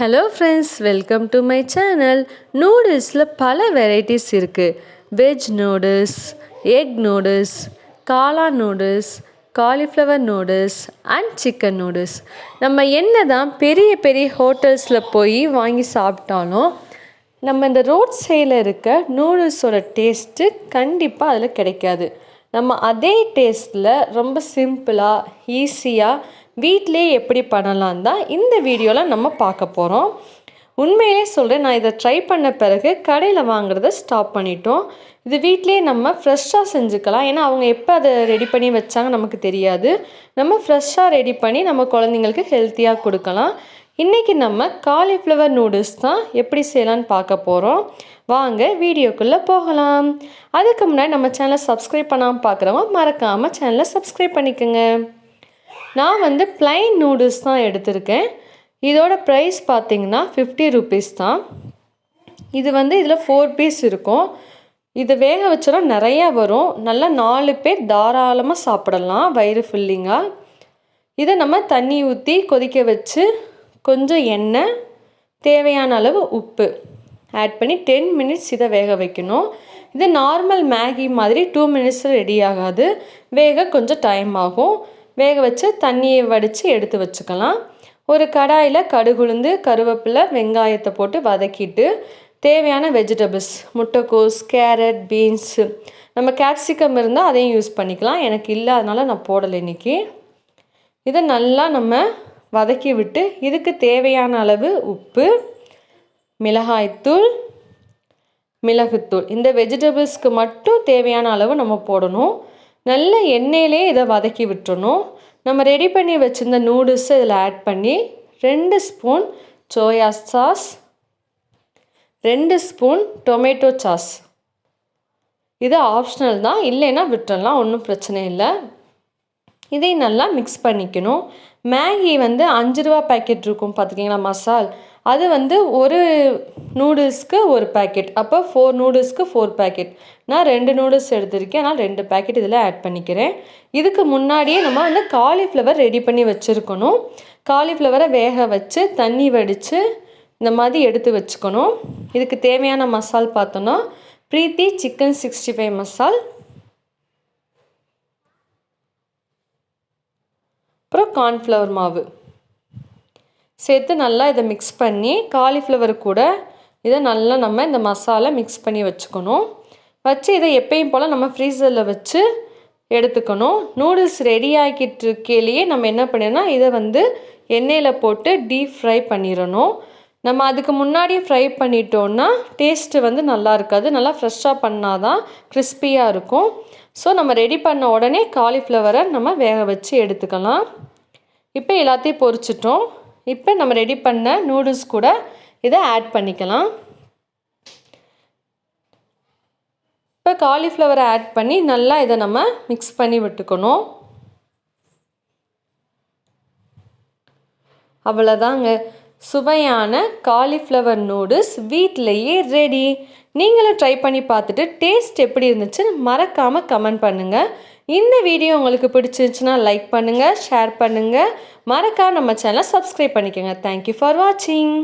Hello friends, welcome to my channel. நூடுல்ஸில் பல varieties இருக்குது. வெஜ் நூடுல்ஸ், எக் நூடுல்ஸ், காளான் noodles, cauliflower noodles and chicken noodles. நம்ம என்ன தான் பெரிய பெரிய ஹோட்டல்ஸில் போய் வாங்கி சாப்பிட்டாலும் நம்ம இந்த ரோட் சைடில் இருக்க நூடுல்ஸோட டேஸ்ட்டு கண்டிப்பாக அதில் கிடைக்காது. நம்ம அதே டேஸ்ட்டில் ரொம்ப சிம்பிளாக ஈஸியாக வீட்டிலே எப்படி பண்ணலாம் தான் இந்த வீடியோவில் நம்ம பார்க்க போகிறோம். உண்மையிலே சொல்கிறேன், நான் இதை ட்ரை பண்ண பிறகு கடையில் வாங்குறத ஸ்டாப் பண்ணிட்டோம். இது வீட்டிலே நம்ம ஃப்ரெஷ்ஷாக செஞ்சுக்கலாம். ஏன்னா அவங்க எப்போ அதை ரெடி பண்ணி வச்சாங்க நமக்கு தெரியாது. நம்ம ஃப்ரெஷ்ஷாக ரெடி பண்ணி நம்ம குழந்தைங்களுக்கு ஹெல்த்தியாக கொடுக்கலாம். இன்றைக்கி நம்ம காலிஃப்ளவர் நூடுல்ஸ் தான் எப்படி செய்யலான்னு பார்க்க போகிறோம். வாங்க வீடியோக்குள்ளே போகலாம். அதுக்கு முன்னாடி நம்ம சேனலை சப்ஸ்கிரைப் பண்ணாமல் பார்க்குறவங்க மறக்காமல் சேனலை சப்ஸ்கிரைப் பண்ணிக்கோங்க. நான் ப்ளைன் நூடுல்ஸ் தான் எடுத்திருக்கேன். இதோட ப்ரைஸ் பார்த்திங்கன்னா 50 rupees தான். இது இதில் 4 பீஸ் இருக்கும். இதை வேக வச்சோன்னா நிறையா வரும். நல்லா 4 பேர் தாராளமாக சாப்பிடலாம் வயிறு ஃபில்லிங்காக. இதை நம்ம தண்ணி ஊற்றி கொதிக்க வச்சு கொஞ்சம் எண்ணெய், தேவையான அளவு உப்பு ஆட் பண்ணி 10 minutes இதை வேக வைக்கணும். இது நார்மல் மேகி மாதிரி 2 minutes ரெடி ஆகாது. வேக கொஞ்சம் டைம் ஆகும். வேக வச்சு தண்ணியை வடித்து எடுத்து வச்சுக்கலாம். ஒரு கடாயில் கடுகுளுந்து, கருவேப்பிலை, வெங்காயத்தை போட்டு வதக்கிட்டு தேவையான வெஜிடபிள்ஸ், முட்டைக்கோஸ், கேரட், பீன்ஸு, நம்ம கேப்சிகம் இருந்தால் அதையும் யூஸ் பண்ணிக்கலாம். எனக்கு இல்லை, அதனால் நான் போடலை இன்றைக்கி. இதை நல்லா நம்ம வதக்கி விட்டு இதுக்கு தேவையான அளவு உப்பு, மிளகாய்த்தூள், மிளகுத்தூள், இந்த வெஜிடபிள்ஸ்க்கு மட்டும் தேவையான அளவு நம்ம போடணும். நல்ல எண்ணெயிலே இதை வதக்கி விட்டுறணும். நம்ம ரெடி பண்ணி வச்சுருந்த நூடுல்ஸை இதில் ஆட் பண்ணி 2 spoon soya sauce, 2 spoon tomato sauce. இது ஆப்ஷனல் தான், இல்லைன்னா விட்டுறலாம், ஒன்றும் பிரச்சனை இல்லை. இதை நல்லா மிக்ஸ் பண்ணிக்கணும். மேகி 5 ரூபா பேக்கெட் இருக்கும் பார்த்துக்கிங்களா, மசால். அது ஒரு நூடுல்ஸ்க்கு ஒரு பேக்கெட், அப்போ 4 நூடுல்ஸ்க்கு 4 பேக்கெட். நான் 2 நூடுல்ஸ் எடுத்திருக்கேன், அதனால் 2 பேக்கெட் இதில் ஆட் பண்ணிக்கிறேன். இதுக்கு முன்னாடியே நம்ம காலிஃப்ளவர் ரெடி பண்ணி வச்சுருக்கணும். காலிஃப்ளவரை வேக வச்சு தண்ணி வடித்து இந்த மாதிரி எடுத்து வச்சுக்கணும். இதுக்கு தேவையான மசால் பார்த்தோன்னா பிரீத்தி சிக்கன் 65 மசால், அப்புறம் கார்ன்ஃப்ளவர் மாவு சேர்த்து நல்லா இதை மிக்ஸ் பண்ணி காலிஃப்ளவர் கூட இதை நல்லா நம்ம இந்த மசாலா மிக்ஸ் பண்ணி வச்சுக்கணும். வச்சு இதை எப்பயும் போல் நம்ம ஃப்ரீசரில் வச்சு எடுத்துக்கணும். நூடுல்ஸ் ரெடி ஆகிட்டு இருக்கையிலேயே நம்ம என்ன பண்ணிடணும், இதை எண்ணெயில் போட்டு டீப் ஃப்ரை பண்ணிடணும். நம்ம அதுக்கு முன்னாடியே ஃப்ரை பண்ணிட்டோன்னா டேஸ்ட்டு நல்லா இருக்காது. நல்லா ஃப்ரெஷ்ஷாக பண்ணால் தான் கிறிஸ்பியாக இருக்கும். ஸோ நம்ம ரெடி பண்ண உடனே காலிஃப்ளவரை நம்ம வேக வச்சு எடுத்துக்கலாம். இப்போ எல்லாத்தையும் பொரிச்சிட்டோம். இப்போ நம்ம ரெடி பண்ண நூடுல்ஸ் கூட இதை ஆட் பண்ணிக்கலாம். இப்போ காலிஃப்ளவரை ஆட் பண்ணி நல்லா இதை நம்ம மிக்ஸ் பண்ணி விட்டுக்கணும். அவ்வளோதாங்க, சுவையான காலிஃப்ளவர் நூடுல்ஸ் வீட்டிலையே ரெடி. நீங்களும் ட்ரை பண்ணி பார்த்துட்டு டேஸ்ட் எப்படி இருந்துச்சுன்னு மறக்காமல் கமெண்ட் பண்ணுங்கள். இந்த வீடியோ உங்களுக்கு பிடிச்சிருந்துச்சுன்னா லைக் பண்ணுங்கள், ஷேர் பண்ணுங்கள், மறக்காம நம்ம சேனலை சப்ஸ்கிரைப் பண்ணிக்கோங்க. தேங்க்யூ ஃபார் வாட்சிங்.